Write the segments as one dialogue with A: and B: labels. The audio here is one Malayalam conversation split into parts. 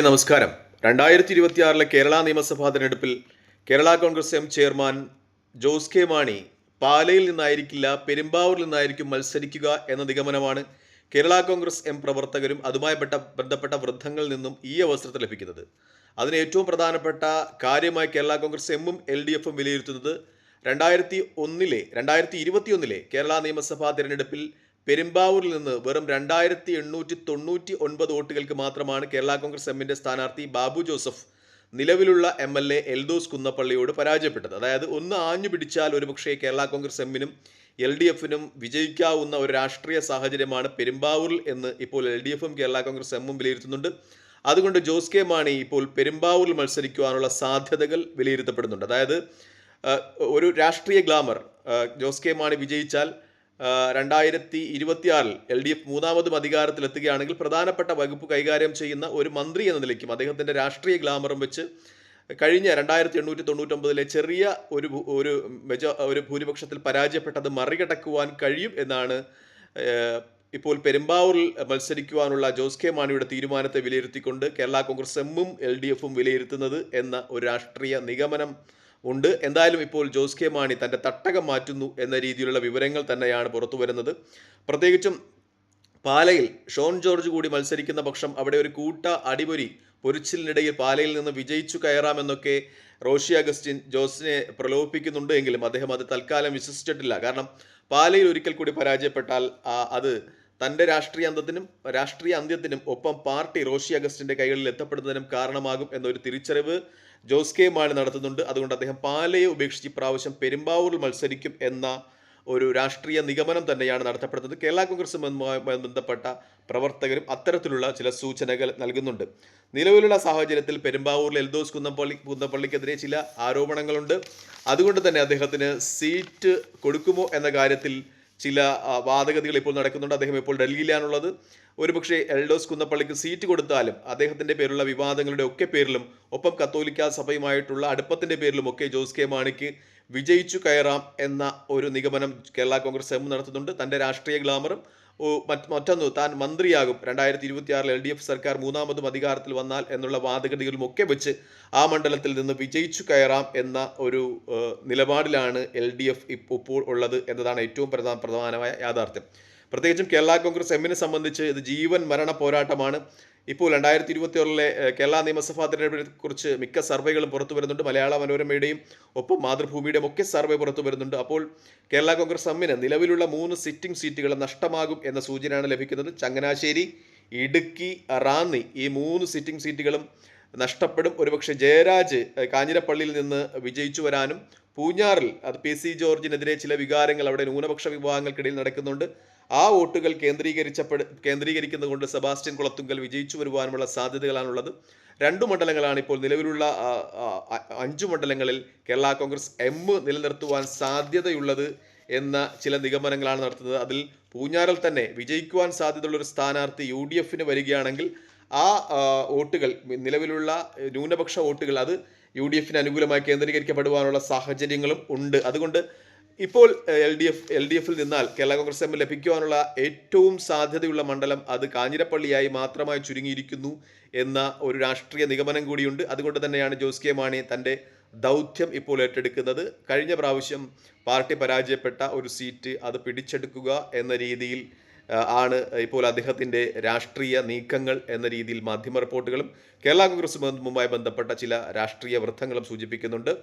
A: നമസ്കാരം. 2026 കേരള നിയമസഭാ തെരഞ്ഞെടുപ്പിൽ കേരള കോൺഗ്രസ് എം ചെയർമാൻ ജോസ് കെ മാണി പാലയിൽ നിന്നായിരിക്കില്ല, പെരുമ്പാവൂരിൽ നിന്നായിരിക്കും മത്സരിക്കുക എന്ന നിഗമനമാണ് കേരള കോൺഗ്രസ് എം പ്രവർത്തകരും അതുമായി ബന്ധപ്പെട്ട വൃദ്ധങ്ങളിൽ നിന്നും ഈ അവസരത്തിൽ ലഭിക്കുന്നത്. അതിന് ഏറ്റവും പ്രധാനപ്പെട്ട കാര്യമായി കേരള കോൺഗ്രസ് എമ്മും LDFും വിലയിരുത്തുന്നത് 2021 കേരള നിയമസഭാ തെരഞ്ഞെടുപ്പിൽ പെരുമ്പാവൂരിൽ നിന്ന് വെറും 2899 വോട്ടുകൾക്ക് മാത്രമാണ് കേരള കോൺഗ്രസ് എമ്മിന്റെ സ്ഥാനാർത്ഥി ബാബു ജോസഫ് നിലവിലുള്ള MLA എൽദോസ് കുന്നപ്പള്ളിയോട് പരാജയപ്പെട്ടത്. അതായത് ഒന്ന് ആഞ്ഞു പിടിച്ചാൽ ഒരുപക്ഷേ കേരള കോൺഗ്രസ് എമ്മിനും LDFിനും വിജയിക്കാവുന്ന ഒരു രാഷ്ട്രീയ സാഹചര്യമാണ് പെരുമ്പാവൂരിൽ എന്ന് ഇപ്പോൾ LDFും കേരള കോൺഗ്രസ് എമ്മും വിലയിരുത്തുന്നുണ്ട്. അതുകൊണ്ട് ജോസ് കെ മാണി ഇപ്പോൾ പെരുമ്പാവൂരിൽ മത്സരിക്കുവാനുള്ള സാധ്യതകൾ വിലയിരുത്തപ്പെടുന്നുണ്ട്. അതായത് ഒരു രാഷ്ട്രീയ ഗ്ലാമർ ജോസ് കെ മാണി വിജയിച്ചാൽ 2026 LDF മൂന്നാമതും അധികാരത്തിലെത്തുകയാണെങ്കിൽ പ്രധാനപ്പെട്ട വകുപ്പ് കൈകാര്യം ചെയ്യുന്ന ഒരു മന്ത്രി എന്ന നിലയ്ക്കും അദ്ദേഹത്തിൻ്റെ രാഷ്ട്രീയ ഗ്ലാമറും വെച്ച് കഴിഞ്ഞ 2899 ചെറിയ ഒരു ഭൂരിപക്ഷത്തിൽ പരാജയപ്പെട്ടത് മറികടക്കുവാൻ കഴിയും എന്നാണ് ഇപ്പോൾ പെരുമ്പാവൂരിൽ മത്സരിക്കുവാനുള്ള ജോസ് കെ മാണിയുടെ തീരുമാനത്തെ വിലയിരുത്തിക്കൊണ്ട് കേരള കോൺഗ്രസ് എമ്മും LDFും വിലയിരുത്തുന്നത് എന്ന ഒരു രാഷ്ട്രീയ നിഗമനം ഉണ്ട്. എന്തായാലും ഇപ്പോൾ ജോസ് കെ മാണി തൻ്റെ തട്ടകം മാറ്റുന്നു എന്ന രീതിയിലുള്ള വിവരങ്ങൾ തന്നെയാണ് പുറത്തു വരുന്നത്. പ്രത്യേകിച്ചും പാലയിൽ ഷോൺ ജോർജ് കൂടി മത്സരിക്കുന്ന പക്ഷം അവിടെ ഒരു കൂട്ട അടിപൊരി പൊരിച്ചിലിനിടയിൽ പാലയിൽ നിന്ന് വിജയിച്ചു കയറാമെന്നൊക്കെ റോഷി അഗസ്റ്റിൻ ജോസിനെ പ്രലോഭിപ്പിക്കുന്നുണ്ട് എങ്കിലും അദ്ദേഹം അത് തൽക്കാലം വിശ്വസിച്ചിട്ടില്ല. കാരണം പാലയിൽ ഒരിക്കൽ കൂടി പരാജയപ്പെട്ടാൽ അത് തൻ്റെ രാഷ്ട്രീയ അന്ത്യത്തിനും ഒപ്പം പാർട്ടി റോഷി അഗസ്റ്റിൻ്റെ കൈകളിൽ എത്തപ്പെടുന്നതിനും കാരണമാകും എന്നൊരു തിരിച്ചറിവ് ജോസ് കെ മാണി നടത്തുന്നുണ്ട്. അതുകൊണ്ട് അദ്ദേഹം പാലയെ ഉപേക്ഷിച്ച് ഇപ്രാവശ്യം പെരുമ്പാവൂരിൽ മത്സരിക്കും എന്ന ഒരു രാഷ്ട്രീയ നിഗമനം തന്നെയാണ് നടത്തപ്പെടുന്നത്. കേരള കോൺഗ്രസുമായി ബന്ധപ്പെട്ട പ്രവർത്തകരും അത്തരത്തിലുള്ള ചില സൂചനകൾ നൽകുന്നുണ്ട്. നിലവിലുള്ള സാഹചര്യത്തിൽ പെരുമ്പാവൂരിൽ എൽദോസ് കുന്നപ്പള്ളിക്കെതിരെ ചില ആരോപണങ്ങളുണ്ട്. അതുകൊണ്ട് തന്നെ അദ്ദേഹത്തിന് സീറ്റ് കൊടുക്കുമോ എന്ന കാര്യത്തിൽ ചില വാദഗതികൾ ഇപ്പോൾ നടക്കുന്നുണ്ട്. അദ്ദേഹം ഇപ്പോൾ ഡൽഹിയിലാണുള്ളത്. ഒരുപക്ഷെ എൽദോസ് കുന്നപ്പള്ളിക്ക് സീറ്റ് കൊടുത്താലും അദ്ദേഹത്തിൻ്റെ പേരുള്ള വിവാദങ്ങളുടെ ഒക്കെ പേരിലും ഒപ്പം കത്തോലിക്ക സഭയുമായിട്ടുള്ള അടുപ്പത്തിൻ്റെ പേരിലും ഒക്കെ ജോസ് കെ മാണിക്ക് വിജയിച്ചു കയറാം എന്ന ഒരു നിഗമനം കേരള കോൺഗ്രസ് എം നടത്തുന്നുണ്ട്. തൻ്റെ രാഷ്ട്രീയ ഗ്ലാമറും മറ്റൊന്ന് താൻ മന്ത്രിയാകും 2026 LDF സർക്കാർ മൂന്നാമതും അധികാരത്തിൽ വന്നാൽ എന്നുള്ള വാദഗതികളും ഒക്കെ വെച്ച് ആ മണ്ഡലത്തിൽ നിന്ന് വിജയിച്ചു കയറാം എന്ന ഒരു നിലപാടിലാണ് LDF ഇപ്പോൾ ഉള്ളത് എന്നതാണ് ഏറ്റവും പ്രധാനമായ യാഥാർത്ഥ്യം. പ്രത്യേകിച്ചും കേരള കോൺഗ്രസ് എമ്മിനെ സംബന്ധിച്ച് ഇത് ജീവൻ മരണ പോരാട്ടമാണ്. ഇപ്പോൾ 2026 കേരള നിയമസഭാ തെരഞ്ഞെടുപ്പിനെ കുറിച്ച് മിക്ക സർവേകളും പുറത്തു വരുന്നുണ്ട്. മലയാള മനോരമയുടെയും ഒപ്പം മാതൃഭൂമിയുടെയും ഒക്കെ സർവേ പുറത്തു വരുന്നുണ്ട്. അപ്പോൾ കേരള കോൺഗ്രസ് എമ്മിന് നിലവിലുള്ള 3 സിറ്റിംഗ് സീറ്റുകൾ നഷ്ടമാകും എന്ന സൂചനയാണ് ലഭിക്കുന്നത്. ചങ്ങനാശ്ശേരി, ഇടുക്കി, റാന്നി ഈ 3 സിറ്റിംഗ് സീറ്റുകളും നഷ്ടപ്പെടും. ഒരുപക്ഷെ ജയരാജ് കാഞ്ഞിരപ്പള്ളിയിൽ നിന്ന് വിജയിച്ചു വരാനും പൂഞ്ഞാറിൽ അത് PC ജോർജിനെതിരെ ചില വികാരങ്ങൾ അവിടെ ന്യൂനപക്ഷ വിഭാഗങ്ങൾക്കിടയിൽ നടക്കുന്നുണ്ട്. ആ വോട്ടുകൾ കേന്ദ്രീകരിക്കുന്നതുകൊണ്ട് സെബാസ്റ്റ്യൻ കുളത്തുങ്കൽ വിജയിച്ചു വരുവാനുമുള്ള സാധ്യതകളാണുള്ളത്. 2 മണ്ഡലങ്ങളാണ് ഇപ്പോൾ നിലവിലുള്ള 5 മണ്ഡലങ്ങളിൽ കേരള കോൺഗ്രസ് എം നിലനിർത്തുവാൻ സാധ്യതയുള്ളത് എന്ന ചില നിഗമനങ്ങളാണ് നടത്തുന്നത്. അതിൽ പൂഞ്ഞാറിൽ തന്നെ വിജയിക്കുവാൻ സാധ്യതയുള്ളൊരു സ്ഥാനാർത്ഥി UDFന് വരികയാണെങ്കിൽ ആ വോട്ടുകൾ നിലവിലുള്ള ന്യൂനപക്ഷ വോട്ടുകൾ അത് UDFന് അനുകൂലമായി കേന്ദ്രീകരിക്കപ്പെടുവാനുള്ള സാഹചര്യങ്ങളും ഉണ്ട്. അതുകൊണ്ട് ഇപ്പോൾ LDFിൽ നിന്നാൽ കേരള കോൺഗ്രസ് എം ലഭിക്കുവാനുള്ള ഏറ്റവും സാധ്യതയുള്ള മണ്ഡലം അത് കാഞ്ഞിരപ്പള്ളിയായി മാത്രമായി ചുരുങ്ങിയിരിക്കുന്നു എന്ന ഒരു രാഷ്ട്രീയ നിഗമനം കൂടിയുണ്ട്. അതുകൊണ്ട് തന്നെയാണ് ജോസ് കെ മാണി തൻ്റെ ദൗത്യം ഇപ്പോൾ ഏറ്റെടുക്കുന്നത്. കഴിഞ്ഞ പ്രാവശ്യം പാർട്ടി പരാജയപ്പെട്ട ഒരു സീറ്റ് അത് പിടിച്ചെടുക്കുക എന്ന രീതിയിൽ ആണ് ഇപ്പോൾ അദ്ദേഹത്തിൻ്റെ രാഷ്ട്രീയ നീക്കങ്ങൾ എന്ന രീതിയിൽ മാധ്യമ റിപ്പോർട്ടുകളും കേരള കോൺഗ്രസുമായി ബന്ധപ്പെട്ട ചില രാഷ്ട്രീയ വൃത്തങ്ങളും സൂചിപ്പിക്കുന്നുണ്ട്.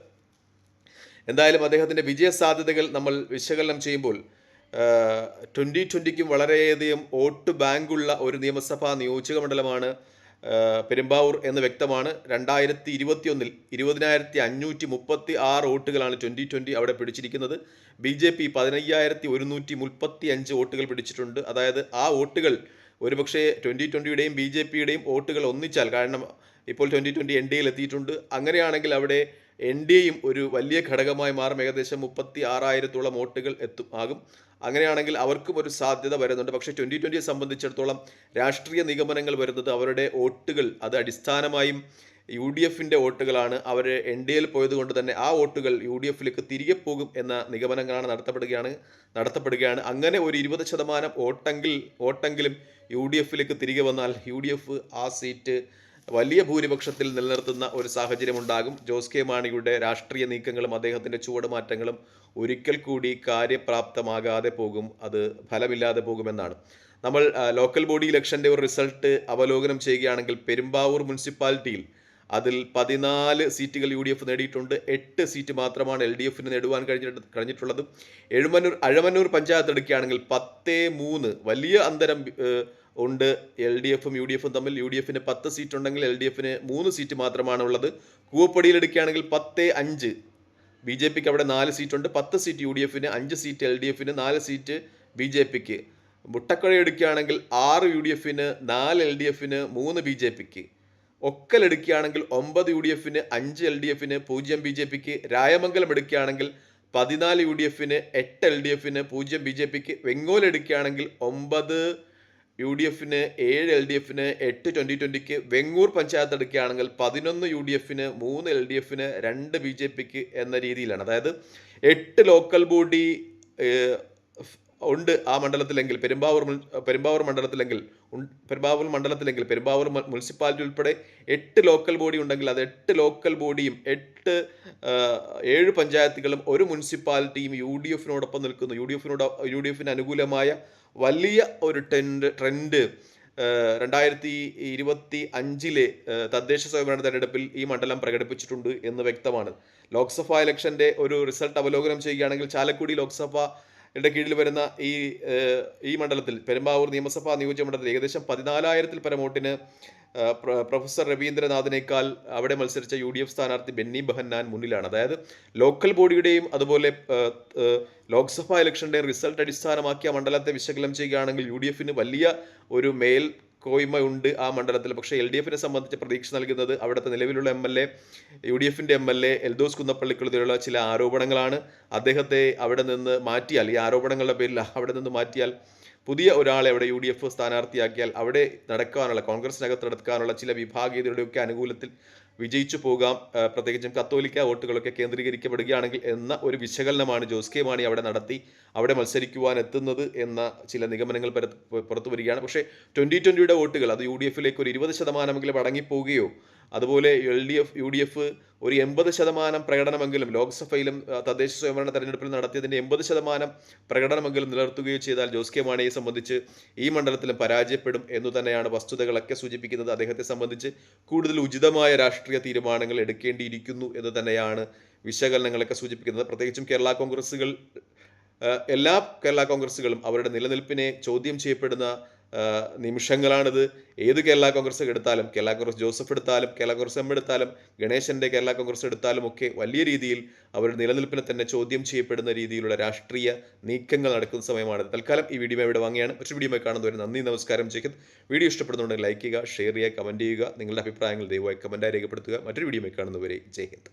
A: എന്തായാലും അദ്ദേഹത്തിൻ്റെ വിജയ സാധ്യതകൾ നമ്മൾ വിശകലനം ചെയ്യുമ്പോൾ 2020ക്കും വളരെയധികം വോട്ട് ബാങ്കുള്ള ഒരു നിയമസഭാ നിയോജക മണ്ഡലമാണ് പെരുമ്പാവൂർ എന്ന് വ്യക്തമാണ്. 2021 20,536 വോട്ടുകളാണ് 2020 അവിടെ പിടിച്ചിരിക്കുന്നത്. BJP 15,135 വോട്ടുകൾ പിടിച്ചിട്ടുണ്ട്. അതായത് ആ വോട്ടുകൾ ഒരുപക്ഷെ 2020യുടെയും BJPയുടെയും വോട്ടുകൾ ഒന്നിച്ചാൽ, കാരണം ഇപ്പോൾ 2020 NDAയിൽ എത്തിയിട്ടുണ്ട്, അങ്ങനെയാണെങ്കിൽ അവിടെ NDAയും ഒരു വലിയ ഘടകമായി മാറും. ഏകദേശം 36,000-ഓളം വോട്ടുകൾ ആകും. അങ്ങനെയാണെങ്കിൽ അവർക്കും ഒരു സാധ്യത വരുന്നുണ്ട്. പക്ഷേ 2020യെ സംബന്ധിച്ചിടത്തോളം രാഷ്ട്രീയ നിഗമനങ്ങൾ വരുന്നത് അവരുടെ വോട്ടുകൾ അത് അടിസ്ഥാനമായും UDFിൻ്റെ വോട്ടുകളാണ്. അവർ NDAയിൽ പോയതുകൊണ്ട് തന്നെ ആ വോട്ടുകൾ UDFിലേക്ക് തിരികെ പോകും എന്ന നിഗമനങ്ങളാണ് നടത്തപ്പെടുകയാണ്. അങ്ങനെ ഒരു 20% വോട്ടെങ്കിലും UDFിലേക്ക് തിരികെ വന്നാൽ UDF ആ സീറ്റ് വലിയ ഭൂരിപക്ഷത്തിൽ നിലനിർത്തുന്ന ഒരു സാഹചര്യം ഉണ്ടാകും. ജോസ് കെ മാണിയുടെ രാഷ്ട്രീയ നീക്കങ്ങളും അദ്ദേഹത്തിൻ്റെ ചുവടുമാറ്റങ്ങളും ഒരിക്കൽ കൂടി കാര്യപ്രാപ്തമാകാതെ പോകും, അത് ഫലമില്ലാതെ പോകുമെന്നാണ്. നമ്മൾ ലോക്കൽ ബോഡി ഇലക്ഷൻ്റെ ഒരു റിസൾട്ട് അവലോകനം ചെയ്യുകയാണെങ്കിൽ പെരുമ്പാവൂർ മുനിസിപ്പാലിറ്റിയിൽ അതിൽ 14 സീറ്റുകൾ UDF നേടിയിട്ടുണ്ട്. 8 സീറ്റ് മാത്രമാണ് LDF നേടുവാൻ കഴിഞ്ഞിട്ടുള്ളത്. അഴമന്നൂർ പഞ്ചായത്ത് എടുക്കുകയാണെങ്കിൽ 10-3 വലിയ അന്തരം ഉണ്ട് LDF-ഉം UDF തമ്മിൽ. UDF 10 സീറ്റ് ഉണ്ടെങ്കിൽ LDF 3 സീറ്റ് മാത്രമാണ് ഉള്ളത്. കൂവപ്പടിയിൽ എടുക്കുകയാണെങ്കിൽ 10-5 BJPക്ക് അവിടെ 4 സീറ്റുണ്ട്. 10 seat UDF, 5 seat LDF, 4 seat BJPക്ക്. മുട്ടക്കഴ എടുക്കുകയാണെങ്കിൽ 6 UDF, 4 LDF, 3 BJPക്ക്. ഒക്കൽ എടുക്കുകയാണെങ്കിൽ 9 UDF, 5 LDF, 0 BJPക്ക്. രായമംഗലം എടുക്കുകയാണെങ്കിൽ 14 UDF, 8 LDF, 0 BJPക്ക്. വെങ്ങോൽ എടുക്കുകയാണെങ്കിൽ 9 UDF, 7 LDF, 8 2020ക്ക്. വെങ്ങൂർ പഞ്ചായത്ത് എടുക്കുകയാണെങ്കിൽ 11 UDF, 3 LDF, 2 BJPക്ക് എന്ന രീതിയിലാണ്. അതായത് 8 ലോക്കൽ ബോഡി ഉണ്ട് ആ മണ്ഡലത്തിലെങ്കിൽ, പെരുമ്പാവൂർ മണ്ഡലത്തിലെങ്കിൽ പെരുമ്പാവൂർ മുനിസിപ്പാലിറ്റി ഉൾപ്പെടെ 8 ലോക്കൽ ബോഡി ഉണ്ടെങ്കിൽ അത് 8 ലോക്കൽ ബോഡിയും 7 പഞ്ചായത്തുകളും ഒരു മുനിസിപ്പാലിറ്റിയും UDF-നോടൊപ്പം നിൽക്കുന്നു. UDF-ന് അനുകൂലമായ വലിയ ഒരു ട്രെൻഡ് 2025 തദ്ദേശ സ്വയംഭരണ തെരഞ്ഞെടുപ്പിൽ ഈ മണ്ഡലം പ്രകടിപ്പിച്ചിട്ടുണ്ട് എന്ന് വ്യക്തമാണ്. ലോക്സഭാ ഇലക്ഷൻ്റെ ഒരു റിസൾട്ട് അവലോകനം ചെയ്യുകയാണെങ്കിൽ ചാലക്കുടി ലോക്സഭയുടെ കീഴിൽ വരുന്ന ഈ മണ്ഡലത്തിൽ, പെരുമ്പാവൂർ നിയമസഭാ നിയോജകമണ്ഡലത്തിൽ ഏകദേശം 14,000-ൽ പരം വോട്ടിന് പ്രൊഫസർ രവീന്ദ്രനാഥിനേക്കാൾ അവിടെ മത്സരിച്ച UDF സ്ഥാനാർത്ഥി ബെന്നി ബെഹന്നാൻ മുന്നിലാണ്. അതായത് ലോക്കൽ ബോഡിയുടെയും അതുപോലെ ലോക്സഭാ ഇലക്ഷൻ്റെയും റിസൾട്ട് അടിസ്ഥാനമാക്കിയ മണ്ഡലത്തെ വിശകലനം ചെയ്യുകയാണെങ്കിൽ UDF-ന് വലിയ ഒരു മേൽക്കോയ്മ ഉണ്ട് ആ മണ്ഡലത്തിൽ. പക്ഷേ LDF-നെ സംബന്ധിച്ച് പ്രതീക്ഷ നൽകുന്നത് അവിടുത്തെ നിലവിലുള്ള UDF-ന്റെ MLA എൽദോസ് കുന്നപ്പള്ളിക്കെതിരെയുള്ള ചില ആരോപണങ്ങളാണ്. അദ്ദേഹത്തെ അവിടെ നിന്ന് മാറ്റിയാൽ, ഈ ആരോപണങ്ങളുടെ പേരിൽ അവിടെ നിന്ന് മാറ്റിയാൽ, പുതിയ ഒരാളെ അവിടെ UDF സ്ഥാനാർത്ഥിയാക്കിയാൽ അവിടെ കോൺഗ്രസിനകത്ത് നടക്കാനുള്ള ചില വിഭാഗീയതയുടെയൊക്കെ അനുകൂലത്തിൽ വിജയിച്ചു പോകാം, പ്രത്യേകിച്ചും കത്തോലിക്ക വോട്ടുകളൊക്കെ കേന്ദ്രീകരിക്കപ്പെടുകയാണെങ്കിൽ എന്ന ഒരു വിശകലനമാണ് ജോസ് കെ മാണി അവിടെ നടത്തി അവിടെ മത്സരിക്കുവാൻ എത്തുന്നത് എന്ന ചില നിഗമനങ്ങൾ പുറത്തു വരികയാണ്. പക്ഷേ 2020യുടെ വോട്ടുകൾ അത് UDF-ലേക്ക് ഒരു 20% മടങ്ങിപ്പോവുകയോ, അതുപോലെ UDF ഒരു 80% പ്രകടനമെങ്കിലും ലോക്സഭയിലും തദ്ദേശ സ്വയംഭരണ തെരഞ്ഞെടുപ്പിൽ നടത്തിയതിൻ്റെ 80% പ്രകടനമെങ്കിലും നിലനിർത്തുകയോ ചെയ്താൽ ജോസ് കെ മാണിയെ സംബന്ധിച്ച് ഈ മണ്ഡലത്തിലും പരാജയപ്പെടും എന്നു തന്നെയാണ് വസ്തുതകളൊക്കെ സൂചിപ്പിക്കുന്നത്. അദ്ദേഹത്തെ സംബന്ധിച്ച് കൂടുതൽ ഉചിതമായ രാഷ്ട്രീയ തീരുമാനങ്ങൾ എടുക്കേണ്ടിയിരിക്കുന്നു എന്ന് തന്നെയാണ് വിശകലനങ്ങളൊക്കെ സൂചിപ്പിക്കുന്നത്. പ്രത്യേകിച്ചും എല്ലാ കേരള കോൺഗ്രസുകളും അവരുടെ നിലനിൽപ്പിനെ ചോദ്യം ചെയ്യപ്പെടുന്ന നിമിഷങ്ങളാണിത്. ഏത് കേരള കോൺഗ്രസ് എടുത്താലും, കേരള കോൺഗ്രസ് ജോസഫ് എടുത്താലും, കേരള കോൺഗ്രസ് M എടുത്താലും, ഗണേശൻ്റെ കേരള കോൺഗ്രസ് എടുത്താലും ഒക്കെ വലിയ രീതിയിൽ അവരുടെ നിലനിൽപ്പിനെ തന്നെ ചോദ്യം ചെയ്യപ്പെടുന്ന രീതിയിലുള്ള രാഷ്ട്രീയ നീക്കങ്ങൾ നടക്കുന്ന സമയമാണ്. തൽക്കാലം ഈ വീഡിയോ ഇവിടെ വാങ്ങിയാണ്. മറ്റൊരു വീഡിയോ കാണുന്നവരെ നന്ദി, നമസ്കാരം. വീഡിയോ ഇഷ്ടപ്പെടുന്നുണ്ടെങ്കിൽ ലൈക്ക് ചെയ്യുക, ഷെയർ ചെയ്യുക, കമൻറ്റ് ചെയ്യുക. നിങ്ങളുടെ അഭിപ്രായങ്ങൾ ദയവായി കമൻറ്റായി രേഖപ്പെടുത്തുക. മറ്റൊരു വീഡിയോ കാണുന്നവരെ ജയ് ഹിന്ദ്.